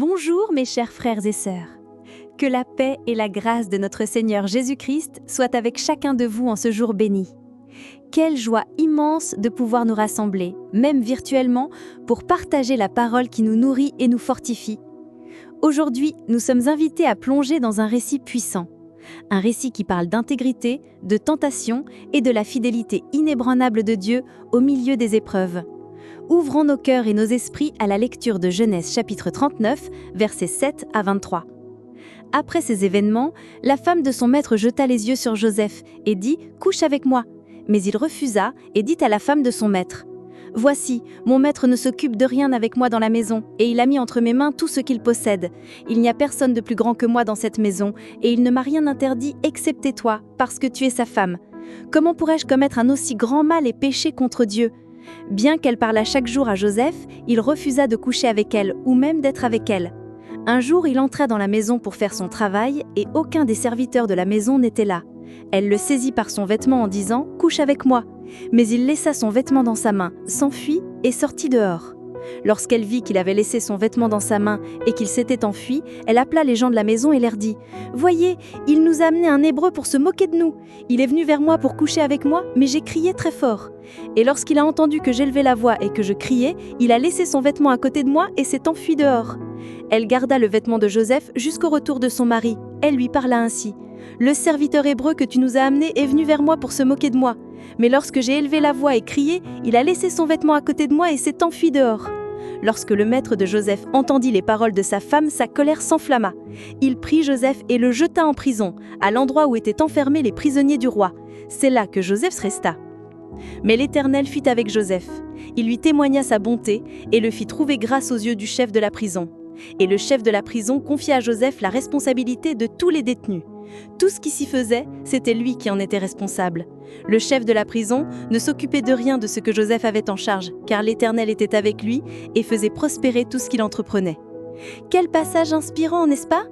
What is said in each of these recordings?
Bonjour mes chers frères et sœurs. Que la paix et la grâce de notre Seigneur Jésus-Christ soient avec chacun de vous en ce jour béni. Quelle joie immense de pouvoir nous rassembler, même virtuellement, pour partager la parole qui nous nourrit et nous fortifie. Aujourd'hui, nous sommes invités à plonger dans un récit puissant. Un récit qui parle d'intégrité, de tentation et de la fidélité inébranlable de Dieu au milieu des épreuves. Ouvrons nos cœurs et nos esprits à la lecture de Genèse chapitre 39, versets 7 à 23. Après ces événements, la femme de son maître jeta les yeux sur Joseph et dit « Couche avec moi ». Mais il refusa et dit à la femme de son maître « Voici, mon maître ne s'occupe de rien avec moi dans la maison, et il a mis entre mes mains tout ce qu'il possède. Il n'y a personne de plus grand que moi dans cette maison, et il ne m'a rien interdit excepté toi, parce que tu es sa femme. Comment pourrais-je commettre un aussi grand mal et pécher contre Dieu ?» Bien qu'elle parlât chaque jour à Joseph, il refusa de coucher avec elle ou même d'être avec elle. Un jour, il entra dans la maison pour faire son travail et aucun des serviteurs de la maison n'était là. Elle le saisit par son vêtement en disant « Couche avec moi ». Mais il laissa son vêtement dans sa main, s'enfuit et sortit dehors. Lorsqu'elle vit qu'il avait laissé son vêtement dans sa main et qu'il s'était enfui, elle appela les gens de la maison et leur dit « Voyez, il nous a amené un Hébreu pour se moquer de nous. Il est venu vers moi pour coucher avec moi, mais j'ai crié très fort. Et lorsqu'il a entendu que j'élevais la voix et que je criais, il a laissé son vêtement à côté de moi et s'est enfui dehors. » Elle garda le vêtement de Joseph jusqu'au retour de son mari. Elle lui parla ainsi. « Le serviteur hébreu que tu nous as amené est venu vers moi pour se moquer de moi. Mais lorsque j'ai élevé la voix et crié, il a laissé son vêtement à côté de moi et s'est enfui dehors. » Lorsque le maître de Joseph entendit les paroles de sa femme, sa colère s'enflamma. Il prit Joseph et le jeta en prison, à l'endroit où étaient enfermés les prisonniers du roi. C'est là que Joseph resta. Mais l'Éternel fut avec Joseph. Il lui témoigna sa bonté et le fit trouver grâce aux yeux du chef de la prison. Et le chef de la prison confia à Joseph la responsabilité de tous les détenus. Tout ce qui s'y faisait, c'était lui qui en était responsable. Le chef de la prison ne s'occupait de rien de ce que Joseph avait en charge, car l'Éternel était avec lui et faisait prospérer tout ce qu'il entreprenait. Quel passage inspirant, n'est-ce pas ?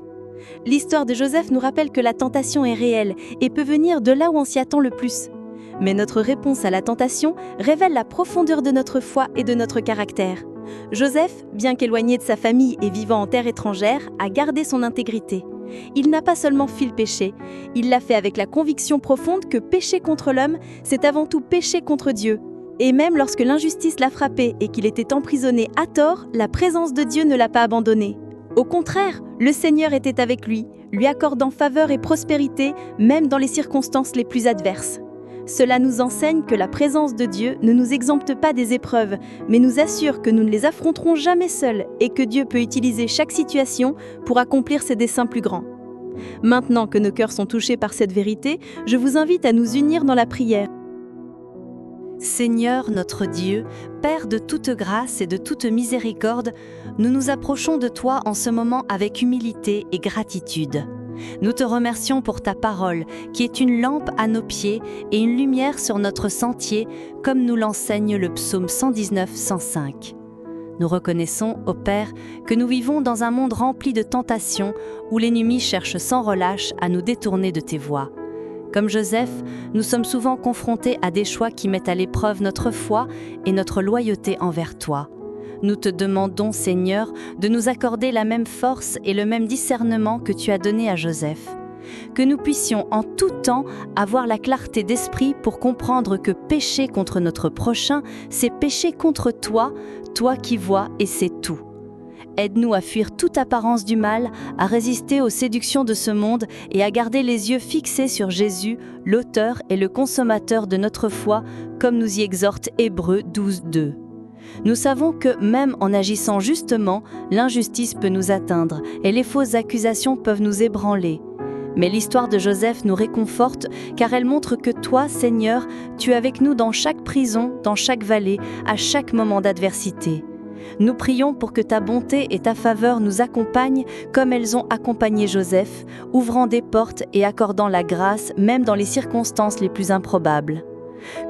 L'histoire de Joseph nous rappelle que la tentation est réelle et peut venir de là où on s'y attend le plus. Mais notre réponse à la tentation révèle la profondeur de notre foi et de notre caractère. Joseph, bien qu'éloigné de sa famille et vivant en terre étrangère, a gardé son intégrité. Il n'a pas seulement fui le péché, il l'a fait avec la conviction profonde que pécher contre l'homme, c'est avant tout pécher contre Dieu. Et même lorsque l'injustice l'a frappé et qu'il était emprisonné à tort, la présence de Dieu ne l'a pas abandonné. Au contraire, le Seigneur était avec lui, lui accordant faveur et prospérité, même dans les circonstances les plus adverses. Cela nous enseigne que la présence de Dieu ne nous exempte pas des épreuves, mais nous assure que nous ne les affronterons jamais seuls et que Dieu peut utiliser chaque situation pour accomplir ses desseins plus grands. Maintenant que nos cœurs sont touchés par cette vérité, je vous invite à nous unir dans la prière. Seigneur notre Dieu, Père de toute grâce et de toute miséricorde, nous nous approchons de toi en ce moment avec humilité et gratitude. Nous te remercions pour ta parole, qui est une lampe à nos pieds et une lumière sur notre sentier, comme nous l'enseigne le psaume 119-105. Nous reconnaissons, ô Père, que nous vivons dans un monde rempli de tentations, où l'ennemi cherche sans relâche à nous détourner de tes voies. Comme Joseph, nous sommes souvent confrontés à des choix qui mettent à l'épreuve notre foi et notre loyauté envers toi. Nous te demandons, Seigneur, de nous accorder la même force et le même discernement que tu as donné à Joseph. Que nous puissions en tout temps avoir la clarté d'esprit pour comprendre que pécher contre notre prochain, c'est pécher contre toi, toi qui vois et sais tout. Aide-nous à fuir toute apparence du mal, à résister aux séductions de ce monde et à garder les yeux fixés sur Jésus, l'auteur et le consommateur de notre foi, comme nous y exhorte Hébreux 12:2. Nous savons que, même en agissant justement, l'injustice peut nous atteindre et les fausses accusations peuvent nous ébranler. Mais l'histoire de Joseph nous réconforte car elle montre que toi, Seigneur, tu es avec nous dans chaque prison, dans chaque vallée, à chaque moment d'adversité. Nous prions pour que ta bonté et ta faveur nous accompagnent comme elles ont accompagné Joseph, ouvrant des portes et accordant la grâce même dans les circonstances les plus improbables.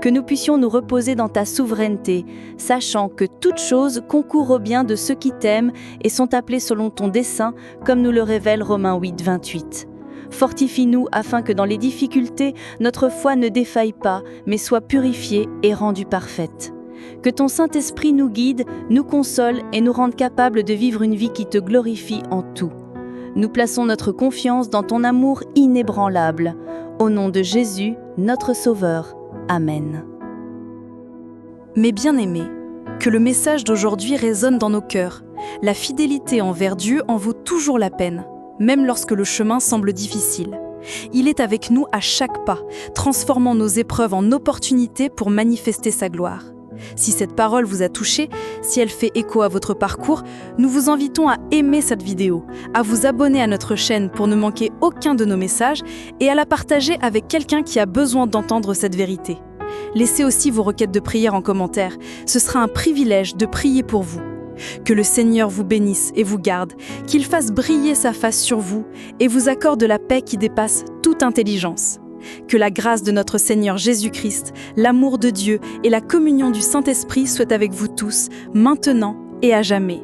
Que nous puissions nous reposer dans ta souveraineté, sachant que toutes choses concourent au bien de ceux qui t'aiment et sont appelés selon ton dessein, comme nous le révèle Romains 8:28. Fortifie-nous afin que dans les difficultés, notre foi ne défaille pas, mais soit purifiée et rendue parfaite. Que ton Saint-Esprit nous guide, nous console et nous rende capables de vivre une vie qui te glorifie en tout. Nous plaçons notre confiance dans ton amour inébranlable. Au nom de Jésus, notre Sauveur. Amen. Mes bien-aimés, que le message d'aujourd'hui résonne dans nos cœurs. La fidélité envers Dieu en vaut toujours la peine, même lorsque le chemin semble difficile. Il est avec nous à chaque pas, transformant nos épreuves en opportunités pour manifester sa gloire. Si cette parole vous a touché, si elle fait écho à votre parcours, nous vous invitons à aimer cette vidéo, à vous abonner à notre chaîne pour ne manquer aucun de nos messages et à la partager avec quelqu'un qui a besoin d'entendre cette vérité. Laissez aussi vos requêtes de prière en commentaire, ce sera un privilège de prier pour vous. Que le Seigneur vous bénisse et vous garde, qu'il fasse briller sa face sur vous et vous accorde la paix qui dépasse toute intelligence. Que la grâce de notre Seigneur Jésus-Christ, l'amour de Dieu et la communion du Saint-Esprit soient avec vous tous, maintenant et à jamais.